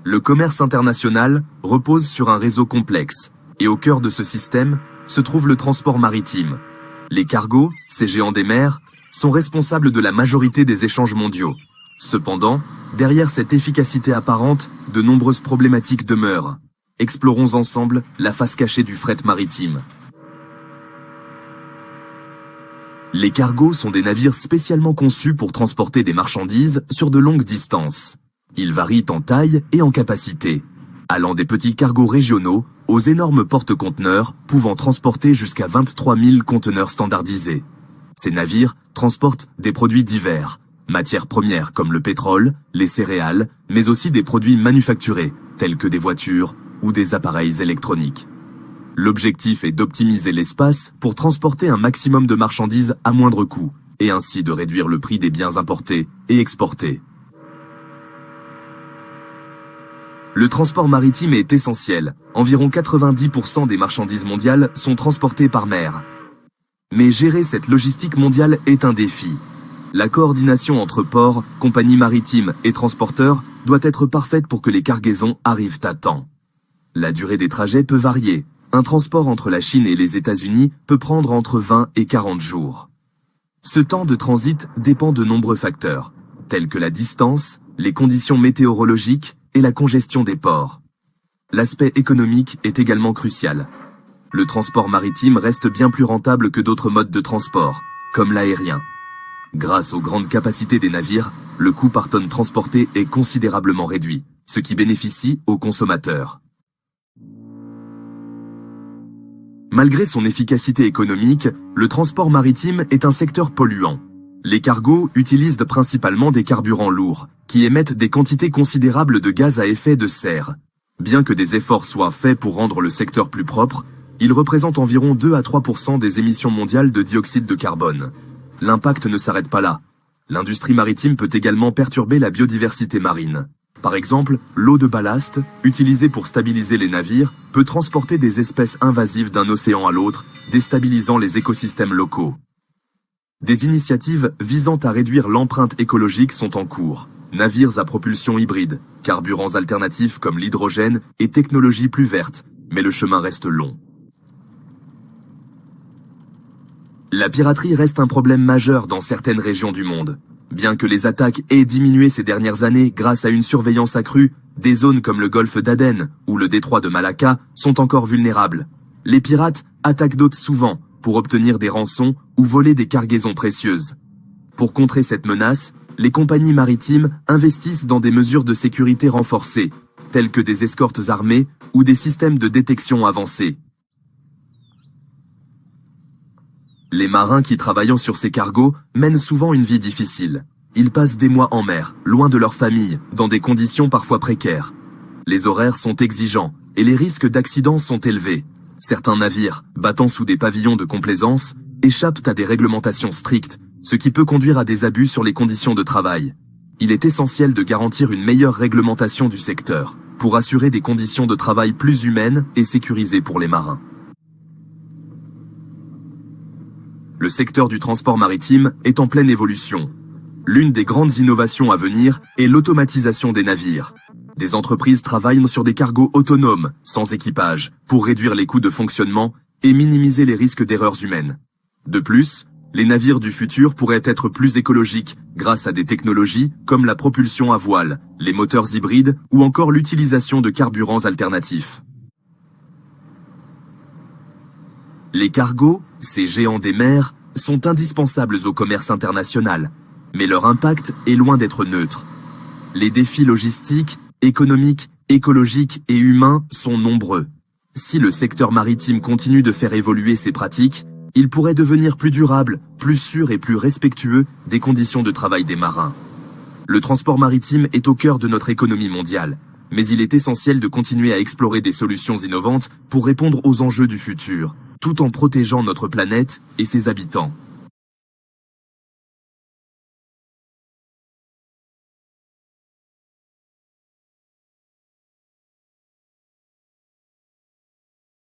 Le commerce international repose sur un réseau complexe, et au cœur de ce système se trouve le transport maritime. Les cargos, ces géants des mers, sont responsables de la majorité des échanges mondiaux. Cependant, derrière cette efficacité apparente, de nombreuses problématiques demeurent. Explorons ensemble la face cachée du fret maritime. Les cargos sont des navires spécialement conçus pour transporter des marchandises sur de longues distances. Ils varient en taille et en capacité, allant des petits cargos régionaux aux énormes porte-conteneurs pouvant transporter jusqu'à 23 000 conteneurs standardisés. Ces navires transportent des produits divers, matières premières comme le pétrole, les céréales, mais aussi des produits manufacturés, tels que des voitures ou des appareils électroniques. L'objectif est d'optimiser l'espace pour transporter un maximum de marchandises à moindre coût, et ainsi de réduire le prix des biens importés et exportés. Le transport maritime est essentiel. Environ 90% des marchandises mondiales sont transportées par mer. Mais gérer cette logistique mondiale est un défi. La coordination entre ports, compagnies maritimes et transporteurs doit être parfaite pour que les cargaisons arrivent à temps. La durée des trajets peut varier. Un transport entre la Chine et les États-Unis peut prendre entre 20 et 40 jours. Ce temps de transit dépend de nombreux facteurs, tels que la distance, les conditions météorologiques et la congestion des ports. L'aspect économique est également crucial. Le transport maritime reste bien plus rentable que d'autres modes de transport, comme l'aérien. Grâce aux grandes capacités des navires, le coût par tonne transportée est considérablement réduit, ce qui bénéficie aux consommateurs. Malgré son efficacité économique, le transport maritime est un secteur polluant. Les cargos utilisent principalement des carburants lourds, qui émettent des quantités considérables de gaz à effet de serre. Bien que des efforts soient faits pour rendre le secteur plus propre, il représente environ 2 à 3% des émissions mondiales de dioxyde de carbone. L'impact ne s'arrête pas là. L'industrie maritime peut également perturber la biodiversité marine. Par exemple, l'eau de ballast, utilisée pour stabiliser les navires, peut transporter des espèces invasives d'un océan à l'autre, déstabilisant les écosystèmes locaux. Des initiatives visant à réduire l'empreinte écologique sont en cours. Navires à propulsion hybride, carburants alternatifs comme l'hydrogène et technologies plus vertes, mais le chemin reste long. La piraterie reste un problème majeur dans certaines régions du monde. Bien que les attaques aient diminué ces dernières années grâce à une surveillance accrue, des zones comme le golfe d'Aden ou le détroit de Malacca sont encore vulnérables. Les pirates attaquent d'autres souvent pour obtenir des rançons ou voler des cargaisons précieuses. Pour contrer cette menace, les compagnies maritimes investissent dans des mesures de sécurité renforcées, telles que des escortes armées ou des systèmes de détection avancés. Les marins qui travaillent sur ces cargos mènent souvent une vie difficile. Ils passent des mois en mer, loin de leur famille, dans des conditions parfois précaires. Les horaires sont exigeants et les risques d'accidents sont élevés. Certains navires, battant sous des pavillons de complaisance, échappent à des réglementations strictes, ce qui peut conduire à des abus sur les conditions de travail. Il est essentiel de garantir une meilleure réglementation du secteur, pour assurer des conditions de travail plus humaines et sécurisées pour les marins. Le secteur du transport maritime est en pleine évolution. L'une des grandes innovations à venir est l'automatisation des navires. Des entreprises travaillent sur des cargos autonomes, sans équipage, pour réduire les coûts de fonctionnement et minimiser les risques d'erreurs humaines. De plus, les navires du futur pourraient être plus écologiques grâce à des technologies comme la propulsion à voile, les moteurs hybrides ou encore l'utilisation de carburants alternatifs. Les cargos, ces géants des mers, sont indispensables au commerce international, mais leur impact est loin d'être neutre. Les défis logistiques, économiques, écologiques et humains sont nombreux. Si le secteur maritime continue de faire évoluer ses pratiques, il pourrait devenir plus durable, plus sûr et plus respectueux des conditions de travail des marins. Le transport maritime est au cœur de notre économie mondiale, mais il est essentiel de continuer à explorer des solutions innovantes pour répondre aux enjeux du futur, tout en protégeant notre planète et ses habitants.